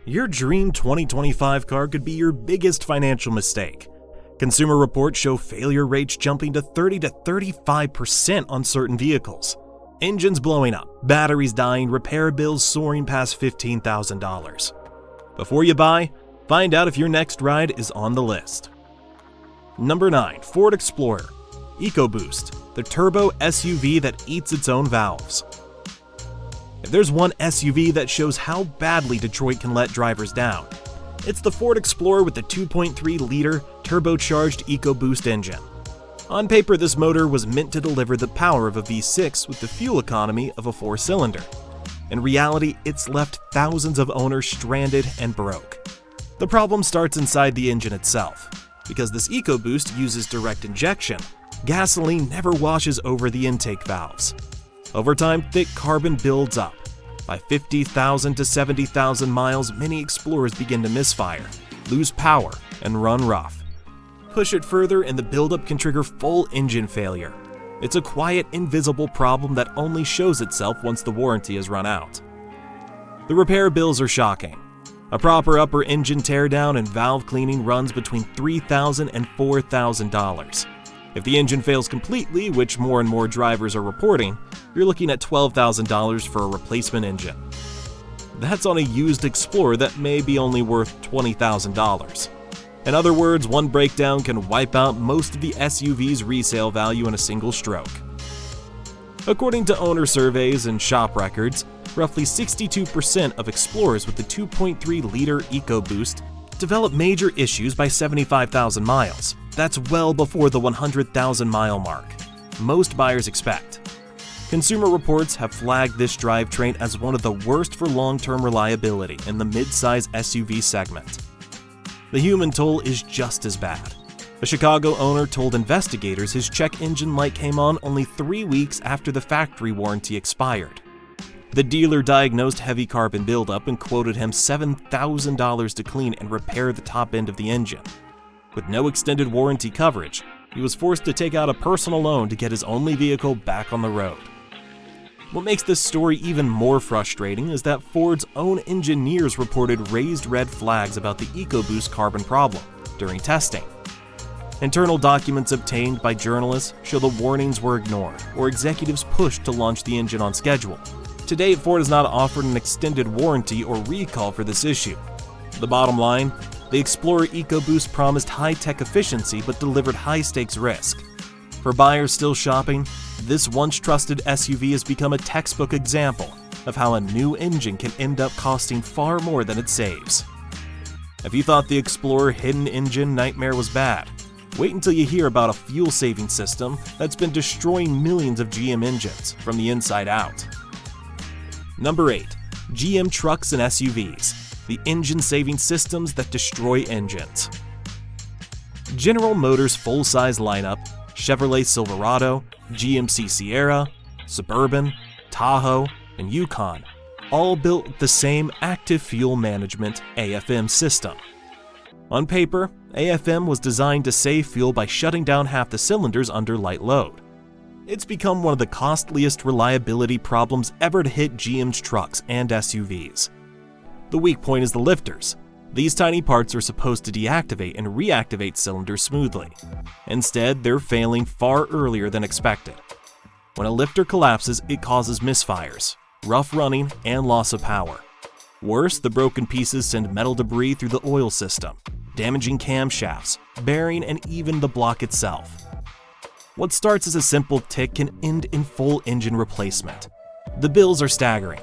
Your dream 2025 car could be your biggest financial mistake. Consumer reports show failure rates jumping to 30 to 35% on certain vehicles. Engines blowing up, batteries dying, repair bills soaring past $15,000. Before you buy, find out if your next ride is on the list. Number 9. Ford Explorer EcoBoost, the turbo SUV that eats its own valves. If there's one SUV that shows how badly Detroit can let drivers down, it's the Ford Explorer with the 2.3-liter turbocharged EcoBoost engine. On paper, this motor was meant to deliver the power of a V6 with the fuel economy of a 4-cylinder. In reality, it's left thousands of owners stranded and broke. The problem starts inside the engine itself. Because this EcoBoost uses direct injection, gasoline never washes over the intake valves. Over time, thick carbon builds up. By 50,000 to 70,000 miles, many Explorers begin to misfire, lose power, and run rough. Push it further and the buildup can trigger full engine failure. It's a quiet, invisible problem that only shows itself once the warranty has run out. The repair bills are shocking. A proper upper engine teardown and valve cleaning runs between $3,000 and $4,000. If the engine fails completely, which more and more drivers are reporting, you're looking at $12,000 for a replacement engine. That's on a used Explorer that may be only worth $20,000. In other words, one breakdown can wipe out most of the SUV's resale value in a single stroke. According to owner surveys and shop records, roughly 62% of Explorers with the 2.3-liter EcoBoost develop major issues by 75,000 miles. That's well before the 100,000-mile mark most buyers expect. Consumer reports have flagged this drivetrain as one of the worst for long-term reliability in the mid-size SUV segment. The human toll is just as bad. A Chicago owner told investigators his check engine light came on only 3 weeks after the factory warranty expired. The dealer diagnosed heavy carbon buildup and quoted him $7,000 to clean and repair the top end of the engine. With no extended warranty coverage, he was forced to take out a personal loan to get his only vehicle back on the road. What makes this story even more frustrating is that Ford's own engineers reported raised red flags about the EcoBoost carbon problem during testing. Internal documents obtained by journalists show the warnings were ignored or executives pushed to launch the engine on schedule. To date, Ford has not offered an extended warranty or recall for this issue. The bottom line, the Explorer EcoBoost promised high-tech efficiency but delivered high-stakes risk. For buyers still shopping, this once-trusted SUV has become a textbook example of how a new engine can end up costing far more than it saves. If you thought the Explorer hidden engine nightmare was bad, wait until you hear about a fuel-saving system that's been destroying millions of GM engines from the inside out. Number 8. GM trucks and SUVs. The engine-saving systems that destroy engines. General Motors' full-size lineup, Chevrolet Silverado, GMC Sierra, Suburban, Tahoe, and Yukon, all built with the same active fuel management AFM system. On paper, AFM was designed to save fuel by shutting down half the cylinders under light load. It's become one of the costliest reliability problems ever to hit GM's trucks and SUVs. The weak point is the lifters. These tiny parts are supposed to deactivate and reactivate cylinders smoothly. Instead, they're failing far earlier than expected. When a lifter collapses, it causes misfires, rough running, and loss of power. Worse, the broken pieces send metal debris through the oil system, damaging camshafts, bearing, and even the block itself. What starts as a simple tick can end in full engine replacement. The bills are staggering.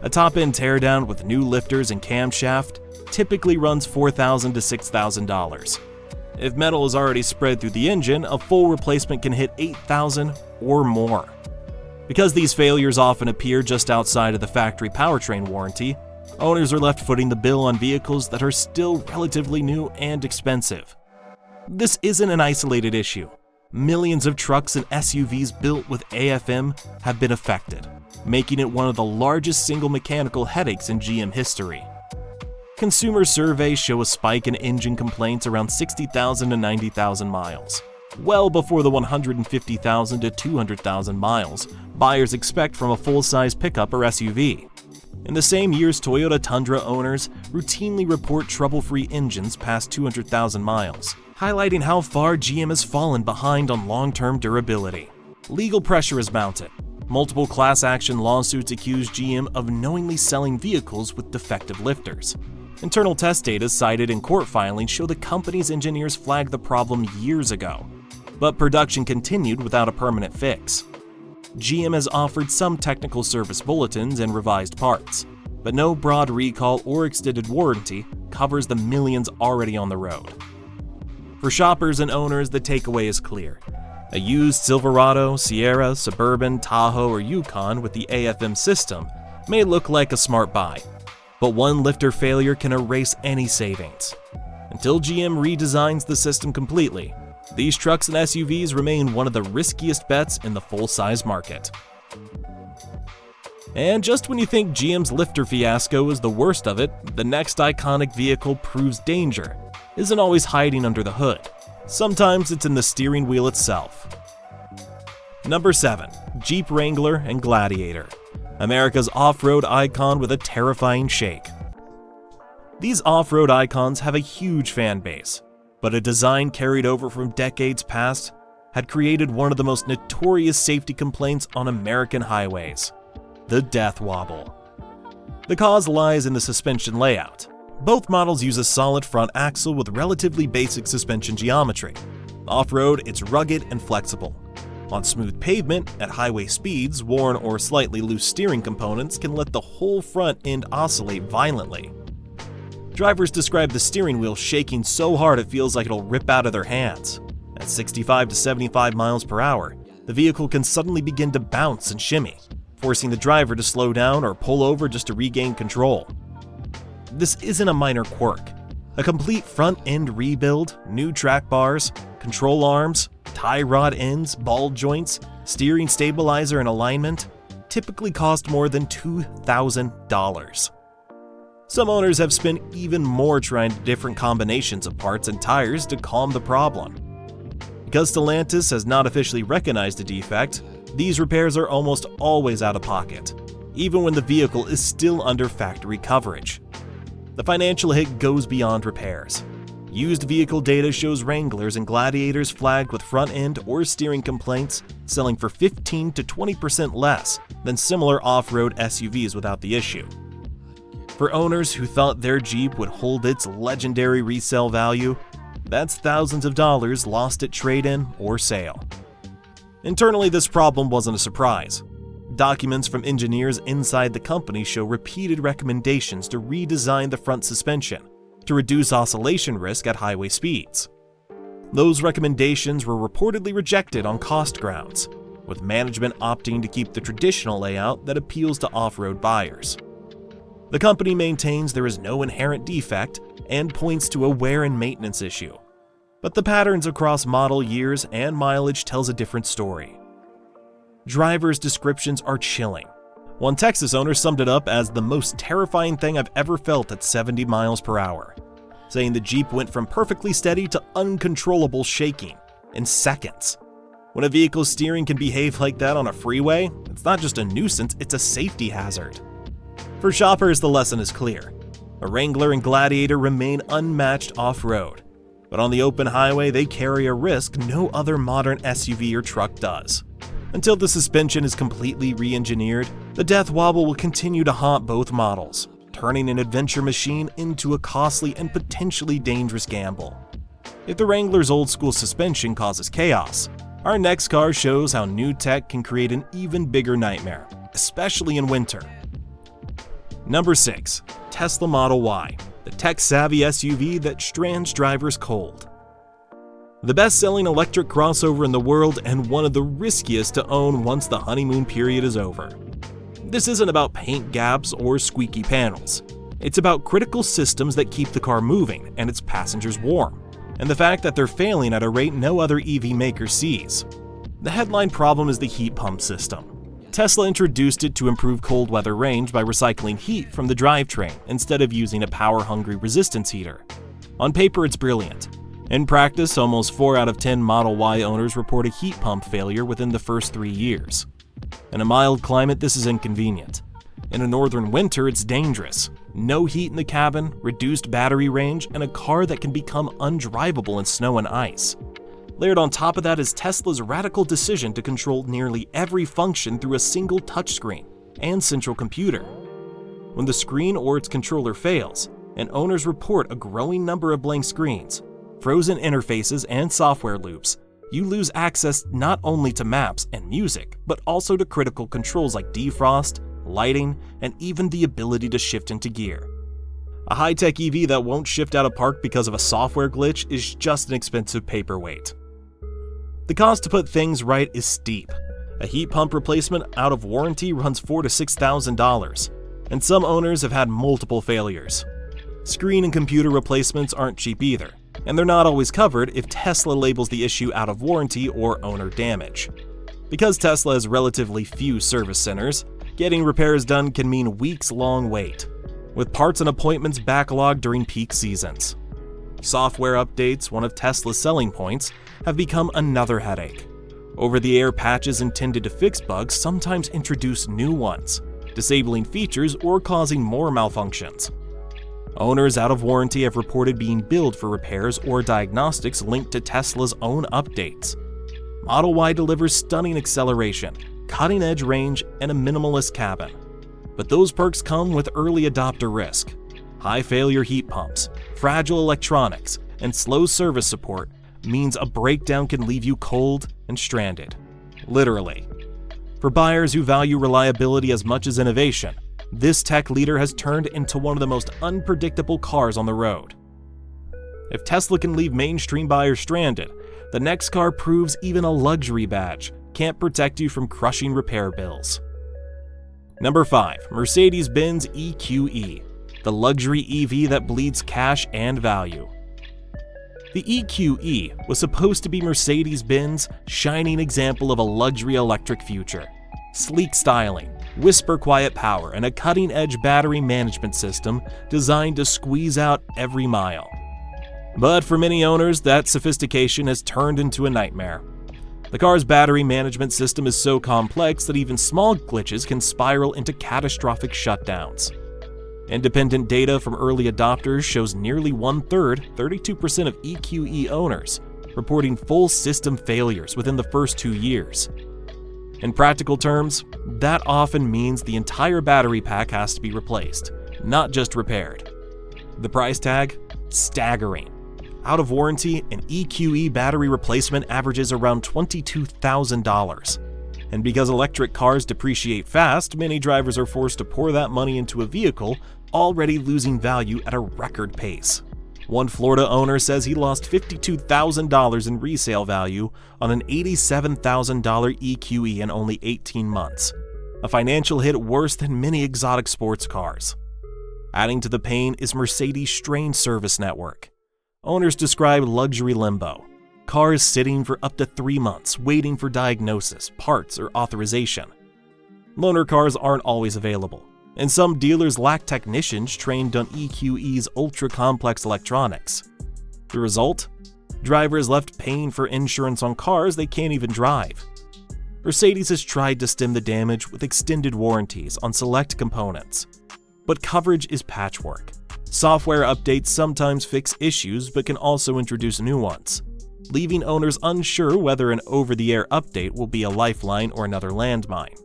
A top-end teardown with new lifters and camshaft typically runs $4,000 to $6,000. If metal is already spread through the engine, a full replacement can hit $8,000 or more. Because these failures often appear just outside of the factory powertrain warranty, owners are left footing the bill on vehicles that are still relatively new and expensive. This isn't an isolated issue. Millions of trucks and SUVs built with AFM have been affected, making it one of the largest single mechanical headaches in GM history. Consumer surveys show a spike in engine complaints around 60,000 to 90,000 miles, well before the 150,000 to 200,000 miles buyers expect from a full-size pickup or SUV. In the same years, Toyota Tundra owners routinely report trouble-free engines past 200,000 miles, highlighting how far GM has fallen behind on long-term durability. Legal pressure is mounted. Multiple class action lawsuits accuse GM of knowingly selling vehicles with defective lifters. Internal test data cited in court filings show the company's engineers flagged the problem years ago, but production continued without a permanent fix. GM has offered some technical service bulletins and revised parts, but no broad recall or extended warranty covers the millions already on the road. For shoppers and owners, the takeaway is clear. A used Silverado, Sierra, Suburban, Tahoe, or Yukon with the AFM system may look like a smart buy, but one lifter failure can erase any savings. Until GM redesigns the system completely, these trucks and SUVs remain one of the riskiest bets in the full-size market. And just when you think GM's lifter fiasco is the worst of it, the next iconic vehicle proves danger isn't always hiding under the hood. Sometimes it's in the steering wheel itself. Number 7. Jeep Wrangler and Gladiator, America's off-road icon with a terrifying shake. These off-road icons have a huge fan base, but a design carried over from decades past had created one of the most notorious safety complaints on American highways: the death wobble. The cause lies in the suspension layout. Both models use a solid front axle with relatively basic suspension geometry. Off-road, it's rugged and flexible. On smooth pavement, at highway speeds, worn or slightly loose steering components can let the whole front end oscillate violently. Drivers describe the steering wheel shaking so hard it feels like it'll rip out of their hands. At 65 to 75 miles per hour, the vehicle can suddenly begin to bounce and shimmy, forcing the driver to slow down or pull over just to regain control. This isn't a minor quirk. A complete front-end rebuild, new track bars, control arms, tie rod ends, ball joints, steering stabilizer and alignment typically cost more than $2,000. Some owners have spent even more trying different combinations of parts and tires to calm the problem. Because Stellantis has not officially recognized a defect, these repairs are almost always out of pocket, even when the vehicle is still under factory coverage. The financial hit goes beyond repairs. Used vehicle data shows Wranglers and Gladiators flagged with front-end or steering complaints selling for 15 to 20% less than similar off-road SUVs without the issue. For owners who thought their Jeep would hold its legendary resale value, that's thousands of dollars lost at trade-in or sale. Internally, this problem wasn't a surprise. Documents from engineers inside the company show repeated recommendations to redesign the front suspension to reduce oscillation risk at highway speeds. Those recommendations were reportedly rejected on cost grounds, with management opting to keep the traditional layout that appeals to off-road buyers. The company maintains there is no inherent defect and points to a wear and maintenance issue, but the patterns across model years and mileage tells a different story. Drivers' descriptions are chilling. One Texas owner summed it up as the most terrifying thing I've ever felt at 70 miles per hour, saying the Jeep went from perfectly steady to uncontrollable shaking in seconds. When a vehicle's steering can behave like that on a freeway, it's not just a nuisance, it's a safety hazard. For shoppers, the lesson is clear. A Wrangler and Gladiator remain unmatched off-road, but on the open highway they carry a risk no other modern SUV or truck does. Until the suspension is completely re-engineered, the death wobble will continue to haunt both models, turning an adventure machine into a costly and potentially dangerous gamble. If the Wrangler's old-school suspension causes chaos, our next car shows how new tech can create an even bigger nightmare, especially in winter. Number 6. Tesla Model Y, the tech-savvy SUV that strands drivers cold. The best-selling electric crossover in the world and one of the riskiest to own once the honeymoon period is over. This isn't about paint gaps or squeaky panels. It's about critical systems that keep the car moving and its passengers warm, and the fact that they're failing at a rate no other EV maker sees. The headline problem is the heat pump system. Tesla introduced it to improve cold weather range by recycling heat from the drivetrain instead of using a power-hungry resistance heater. On paper, it's brilliant. In practice, almost 4 out of 10 Model Y owners report a heat pump failure within the first 3 years. In a mild climate, this is inconvenient. In a northern winter, it's dangerous. No heat in the cabin, reduced battery range, and a car that can become undrivable in snow and ice. Layered on top of that is Tesla's radical decision to control nearly every function through a single touchscreen and central computer. When the screen or its controller fails, and owners report a growing number of blank screens, frozen interfaces, and software loops, you lose access not only to maps and music, but also to critical controls like defrost, lighting, and even the ability to shift into gear. A high-tech EV that won't shift out of park because of a software glitch is just an expensive paperweight. The cost to put things right is steep. A heat pump replacement out of warranty runs $4,000 to $6,000, and some owners have had multiple failures. Screen and computer replacements aren't cheap either, and they're not always covered if Tesla labels the issue out of warranty or owner damage. Because Tesla has relatively few service centers, getting repairs done can mean weeks-long wait, with parts and appointments backlogged during peak seasons. Software updates, one of Tesla's selling points, have become another headache. Over-the-air patches intended to fix bugs sometimes introduce new ones, disabling features or causing more malfunctions. Owners out of warranty have reported being billed for repairs or diagnostics linked to Tesla's own updates. Model Y delivers stunning acceleration, cutting-edge range, and a minimalist cabin. But those perks come with early adopter risk. High-failure heat pumps, fragile electronics, and slow service support means a breakdown can leave you cold and stranded. Literally. For buyers who value reliability as much as innovation, this tech leader has turned into one of the most unpredictable cars on the road. If Tesla can leave mainstream buyers stranded, the next car proves even a luxury badge can't protect you from crushing repair bills. Number 5. Mercedes-Benz EQE, the luxury EV that bleeds cash and value. The EQE was supposed to be Mercedes-Benz's shining example of a luxury electric future. Sleek styling, whisper-quiet power, and a cutting-edge battery management system designed to squeeze out every mile. But for many owners, that sophistication has turned into a nightmare. The car's battery management system is so complex that even small glitches can spiral into catastrophic shutdowns. Independent data from early adopters shows nearly one-third, 32% of EQE owners, reporting full system failures within the first 2 years. In practical terms, that often means the entire battery pack has to be replaced, not just repaired. The price tag? Staggering. Out of warranty, an EQE battery replacement averages around $22,000. And because electric cars depreciate fast, many drivers are forced to pour that money into a vehicle already losing value at a record pace. One Florida owner says he lost $52,000 in resale value on an $87,000 EQE in only 18 months, a financial hit worse than many exotic sports cars. Adding to the pain is Mercedes' strained service network. Owners describe luxury limbo, cars sitting for up to 3 months waiting for diagnosis, parts, or authorization. Loaner cars aren't always available, and some dealers lack technicians trained on EQE's ultra-complex electronics. The result? Drivers left paying for insurance on cars they can't even drive. Mercedes has tried to stem the damage with extended warranties on select components, but coverage is patchwork. Software updates sometimes fix issues but can also introduce new ones, leaving owners unsure whether an over-the-air update will be a lifeline or another landmine.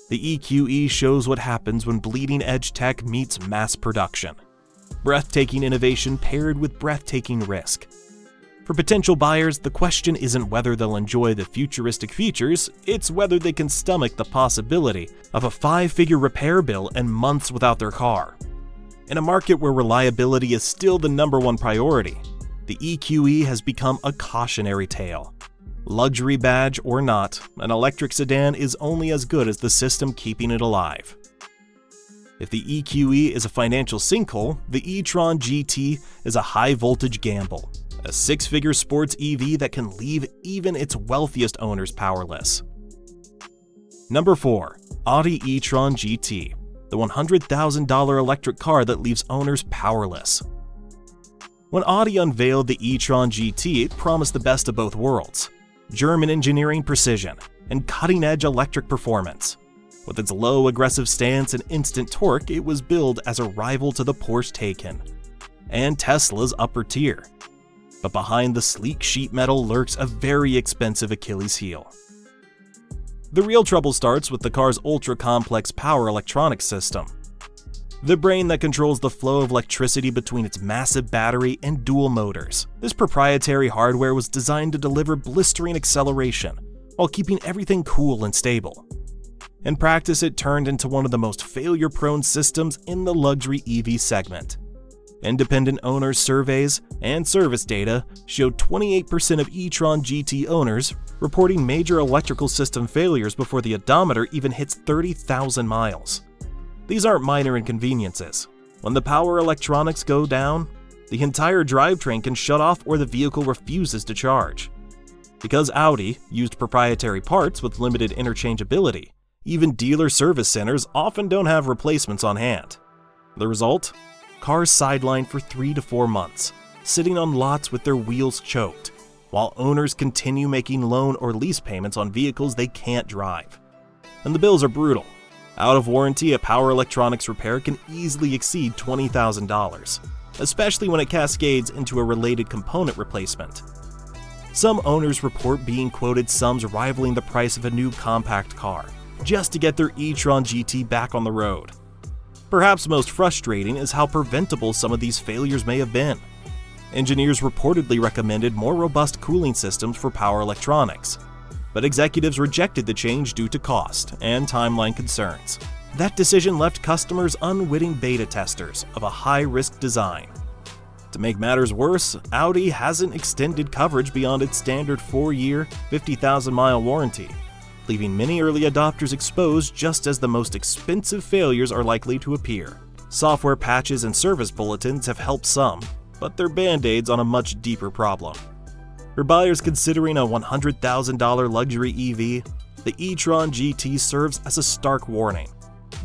The EQE shows what happens when bleeding-edge tech meets mass production. Breathtaking innovation paired with breathtaking risk. For potential buyers, the question isn't whether they'll enjoy the futuristic features, it's whether they can stomach the possibility of a 5-figure repair bill and months without their car. In a market where reliability is still the #1 priority, the EQE has become a cautionary tale. Luxury badge or not, an electric sedan is only as good as the system keeping it alive. If the EQE is a financial sinkhole, the e-tron GT is a high-voltage gamble, a 6-figure sports EV that can leave even its wealthiest owners powerless. Number 4. Audi e-tron GT, the $100,000 electric car that leaves owners powerless. When Audi unveiled the e-tron GT, it promised the best of both worlds: German engineering precision and cutting-edge electric performance. With its low aggressive stance and instant torque, it was billed as a rival to the Porsche Taycan and Tesla's upper tier. But behind the sleek sheet metal lurks a very expensive Achilles heel. The real trouble starts with the car's ultra-complex power electronics system. The brain that controls the flow of electricity between its massive battery and dual motors. This proprietary hardware was designed to deliver blistering acceleration while keeping everything cool and stable. In practice, it turned into one of the most failure-prone systems in the luxury EV segment. Independent owners' surveys and service data showed 28% of e-tron GT owners reporting major electrical system failures before the odometer even hits 30,000 miles. These aren't minor inconveniences. When the power electronics go down, the entire drivetrain can shut off or the vehicle refuses to charge. Because Audi used proprietary parts with limited interchangeability, even dealer service centers often don't have replacements on hand. The result? Cars sidelined for 3 to 4 months, sitting on lots with their wheels choked, while owners continue making loan or lease payments on vehicles they can't drive. And the bills are brutal. Out of warranty, a power electronics repair can easily exceed $20,000, especially when it cascades into a related component replacement. Some owners report being quoted sums rivaling the price of a new compact car, just to get their e-tron GT back on the road. Perhaps most frustrating is how preventable some of these failures may have been. Engineers reportedly recommended more robust cooling systems for power electronics, but executives rejected the change due to cost and timeline concerns. That decision left customers unwitting beta testers of a high-risk design. To make matters worse, Audi hasn't extended coverage beyond its standard 4-year, 50,000-mile warranty, leaving many early adopters exposed just as the most expensive failures are likely to appear. Software patches and service bulletins have helped some, but they're band-aids on a much deeper problem. For buyers considering a $100,000 luxury EV, the e-tron GT serves as a stark warning.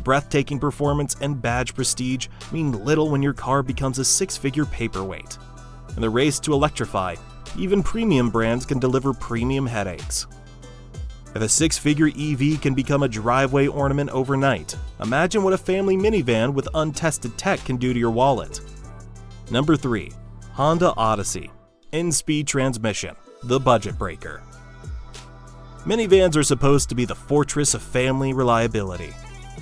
Breathtaking performance and badge prestige mean little when your car becomes a 6-figure paperweight. In the race to electrify, even premium brands can deliver premium headaches. If a 6-figure EV can become a driveway ornament overnight, imagine what a family minivan with untested tech can do to your wallet. Number 3. Honda Odyssey. In-speed transmission, the budget breaker. Minivans are supposed to be the fortress of family reliability.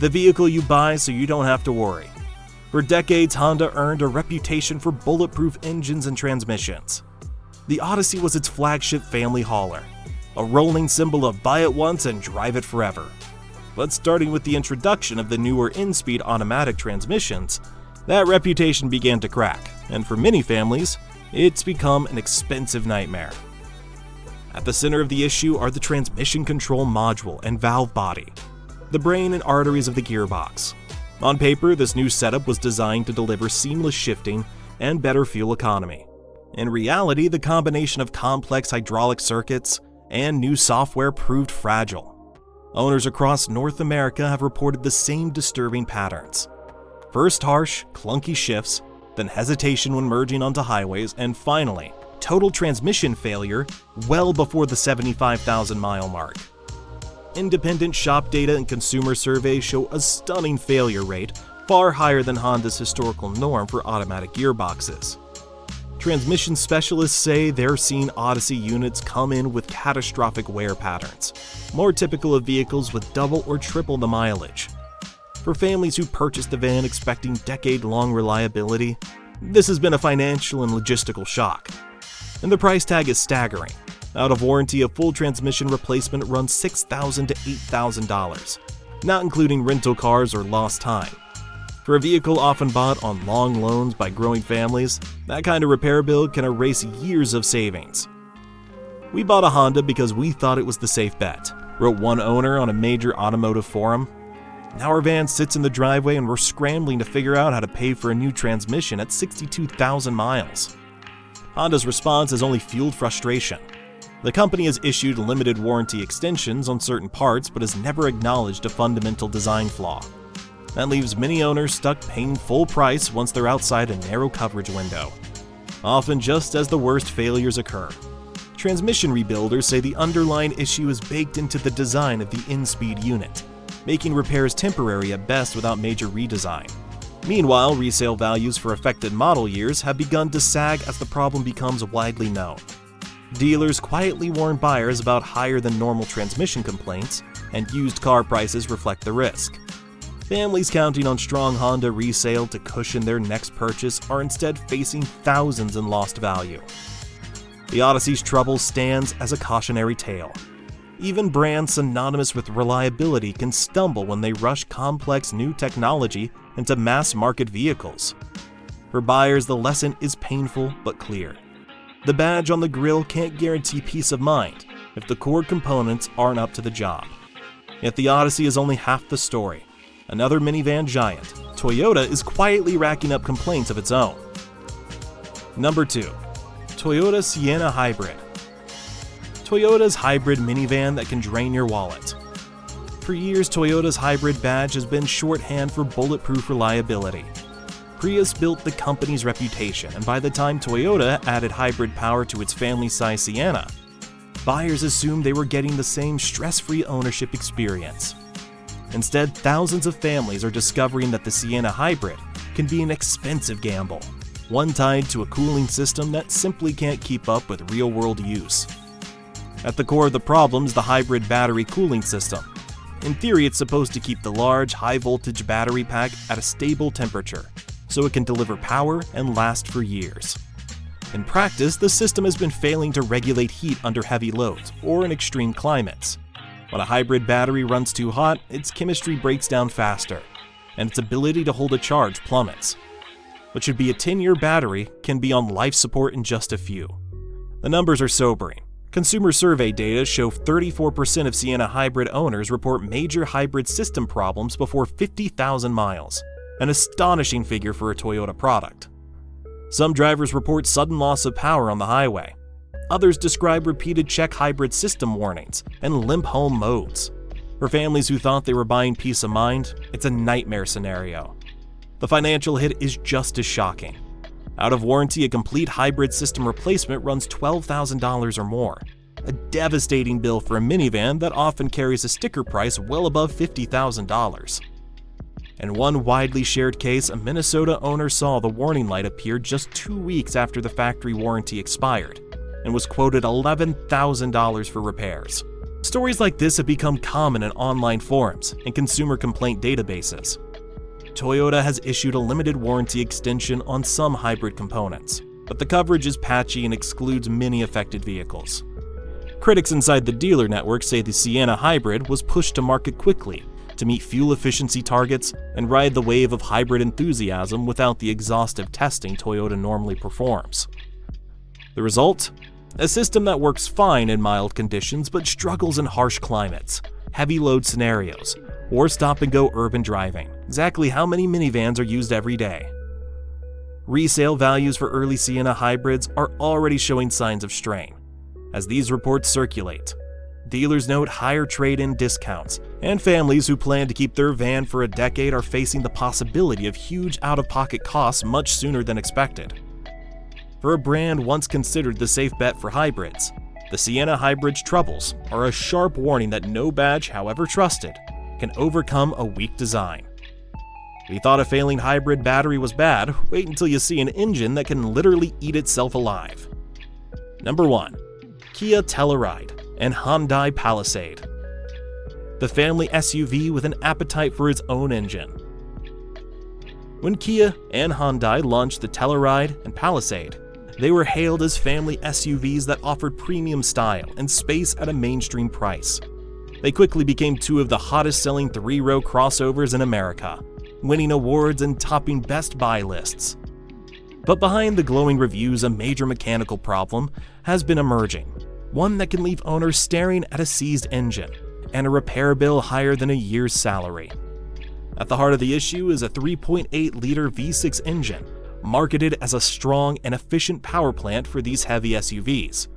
The vehicle you buy so you don't have to worry. For decades, Honda earned a reputation for bulletproof engines and transmissions. The Odyssey was its flagship family hauler, a rolling symbol of buy it once and drive it forever. But starting with the introduction of the newer in-speed automatic transmissions, that reputation began to crack, and for many families, it's become an expensive nightmare. At the center of the issue are the transmission control module and valve body, the brain and arteries of the gearbox. On paper, this new setup was designed to deliver seamless shifting and better fuel economy. In reality, the combination of complex hydraulic circuits and new software proved fragile. Owners across North America have reported the same disturbing patterns. First harsh, clunky shifts, then hesitation when merging onto highways, and finally, total transmission failure well before the 75,000-mile mark. Independent shop data and consumer surveys show a stunning failure rate, far higher than Honda's historical norm for automatic gearboxes. Transmission specialists say they're seeing Odyssey units come in with catastrophic wear patterns, more typical of vehicles with double or triple the mileage. For families who purchased the van expecting decade-long reliability, this has been a financial and logistical shock. And the price tag is staggering. Out of warranty, a full transmission replacement runs $6,000 to $8,000, not including rental cars or lost time. For a vehicle often bought on long loans by growing families, that kind of repair bill can erase years of savings. "We bought a Honda because we thought it was the safe bet," wrote one owner on a major automotive forum. "Now our van sits in the driveway and we're scrambling to figure out how to pay for a new transmission at 62,000 miles. Honda's response has only fueled frustration. The company has issued limited warranty extensions on certain parts but has never acknowledged a fundamental design flaw. That leaves many owners stuck paying full price once they're outside a narrow coverage window, often just as the worst failures occur. Transmission rebuilders say the underlying issue is baked into the design of the in-speed unit. making repairs temporary at best without major redesign. Meanwhile, resale values for affected model years have begun to sag as the problem becomes widely known. Dealers quietly warn buyers about higher than normal transmission complaints, and used car prices reflect the risk. Families counting on strong Honda resale to cushion their next purchase are instead facing thousands in lost value. The Odyssey's trouble stands as a cautionary tale. Even brands synonymous with reliability can stumble when they rush complex new technology into mass-market vehicles. For buyers, the lesson is painful but clear. The badge on the grille can't guarantee peace of mind if the core components aren't up to the job. Yet the Odyssey is only half the story. Another minivan giant, Toyota is quietly racking up complaints of its own. Number 2. Toyota Sienna Hybrid. Toyota's hybrid minivan that can drain your wallet. For years, Toyota's hybrid badge has been shorthand for bulletproof reliability. Prius built the company's reputation, and by the time Toyota added hybrid power to its family-size Sienna, buyers assumed they were getting the same stress-free ownership experience. Instead, thousands of families are discovering that the Sienna Hybrid can be an expensive gamble, one tied to a cooling system that simply can't keep up with real-world use. At the core of the problem is the hybrid battery cooling system. In theory, it's supposed to keep the large, high-voltage battery pack at a stable temperature, so it can deliver power and last for years. In practice, the system has been failing to regulate heat under heavy loads or in extreme climates. When a hybrid battery runs too hot, its chemistry breaks down faster, and its ability to hold a charge plummets. What should be a 10-year battery can be on life support in just a few. The numbers are sobering. Consumer survey data show 34% of Sienna Hybrid owners report major hybrid system problems before 50,000 miles, an astonishing figure for a Toyota product. Some drivers report sudden loss of power on the highway. Others describe repeated check hybrid system warnings and limp home modes. For families who thought they were buying peace of mind, it's a nightmare scenario. The financial hit is just as shocking. Out of warranty, a complete hybrid system replacement runs $12,000 or more, a devastating bill for a minivan that often carries a sticker price well above $50,000. In one widely shared case, a Minnesota owner saw the warning light appear just 2 weeks after the factory warranty expired and was quoted $11,000 for repairs. Stories like this have become common in online forums and consumer complaint databases. Toyota has issued a limited warranty extension on some hybrid components, but the coverage is patchy and excludes many affected vehicles. Critics inside the dealer network say the Sienna Hybrid was pushed to market quickly to meet fuel efficiency targets and ride the wave of hybrid enthusiasm without the exhaustive testing Toyota normally performs. The result? A system that works fine in mild conditions but struggles in harsh climates, heavy load scenarios, or stop-and-go urban driving. Exactly how many minivans are used every day? Resale values for early Sienna hybrids are already showing signs of strain. As these reports circulate, dealers note higher trade-in discounts, and families who plan to keep their van for a decade are facing the possibility of huge out-of-pocket costs much sooner than expected. For a brand once considered the safe bet for hybrids, the Sienna Hybrid's troubles are a sharp warning that no badge, however trusted, can overcome a weak design. If you thought a failing hybrid battery was bad, wait until you see an engine that can literally eat itself alive. Number 1. Kia Telluride and Hyundai Palisade. The family SUV with an appetite for its own engine. When Kia and Hyundai launched the Telluride and Palisade, they were hailed as family SUVs that offered premium style and space at a mainstream price. They quickly became two of the hottest-selling three-row crossovers in America, winning awards and topping Best Buy lists. But behind the glowing reviews, a major mechanical problem has been emerging, one that can leave owners staring at a seized engine and a repair bill higher than a year's salary. At the heart of the issue is a 3.8-liter V6 engine, marketed as a strong and efficient power plant for these heavy SUVs.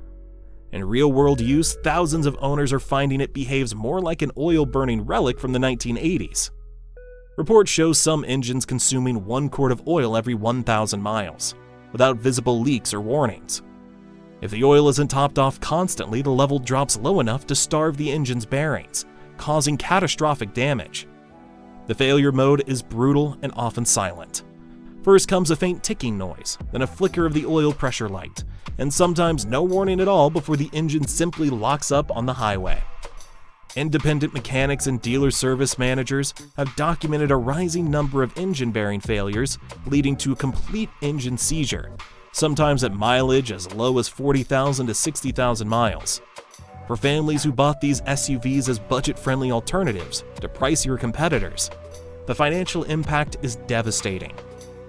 In real-world use, thousands of owners are finding it behaves more like an oil-burning relic from the 1980s. Reports show some engines consuming 1 quart of oil every 1,000 miles, without visible leaks or warnings. If the oil isn't topped off constantly, the level drops low enough to starve the engine's bearings, causing catastrophic damage. The failure mode is brutal and often silent. First comes a faint ticking noise, then a flicker of the oil pressure light, and sometimes no warning at all before the engine simply locks up on the highway. Independent mechanics and dealer service managers have documented a rising number of engine bearing failures, leading to a complete engine seizure, sometimes at mileage as low as 40,000 to 60,000 miles. For families who bought these SUVs as budget-friendly alternatives to pricier competitors, the financial impact is devastating.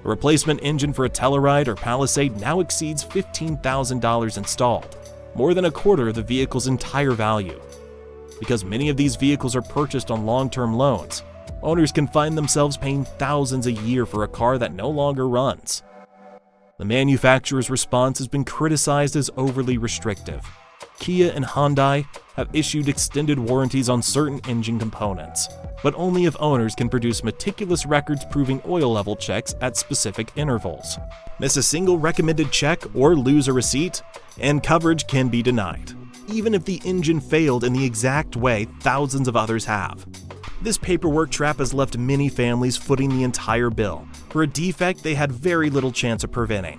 A replacement engine for a Telluride or Palisade now exceeds $15,000 installed, more than a quarter of the vehicle's entire value. Because many of these vehicles are purchased on long-term loans, owners can find themselves paying thousands a year for a car that no longer runs. The manufacturer's response has been criticized as overly restrictive. Kia and Hyundai have issued extended warranties on certain engine components, but only if owners can produce meticulous records proving oil level checks at specific intervals. Miss a single recommended check or lose a receipt, and coverage can be denied, even if the engine failed in the exact way thousands of others have. This paperwork trap has left many families footing the entire bill for a defect they had very little chance of preventing.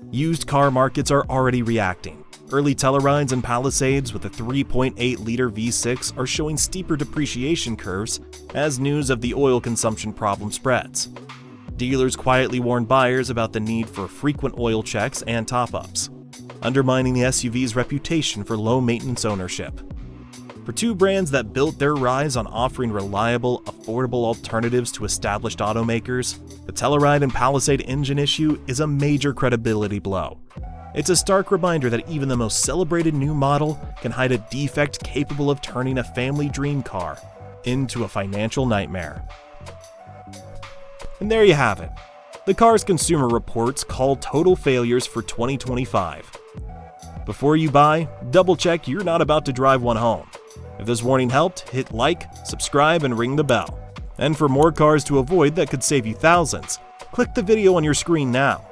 Used car markets are already reacting. Early Tellurides and Palisades with a 3.8-liter V6 are showing steeper depreciation curves as news of the oil consumption problem spreads. Dealers quietly warn buyers about the need for frequent oil checks and top-ups, undermining the SUV's reputation for low-maintenance ownership. For two brands that built their rise on offering reliable, affordable alternatives to established automakers, the Telluride and Palisade engine issue is a major credibility blow. It's a stark reminder that even the most celebrated new model can hide a defect capable of turning a family dream car into a financial nightmare. And there you have it. The Cars Consumer Report's called total failures for 2025. Before you buy, double check you're not about to drive one home. If this warning helped, hit like, subscribe, and ring the bell. And for more cars to avoid that could save you thousands, click the video on your screen now.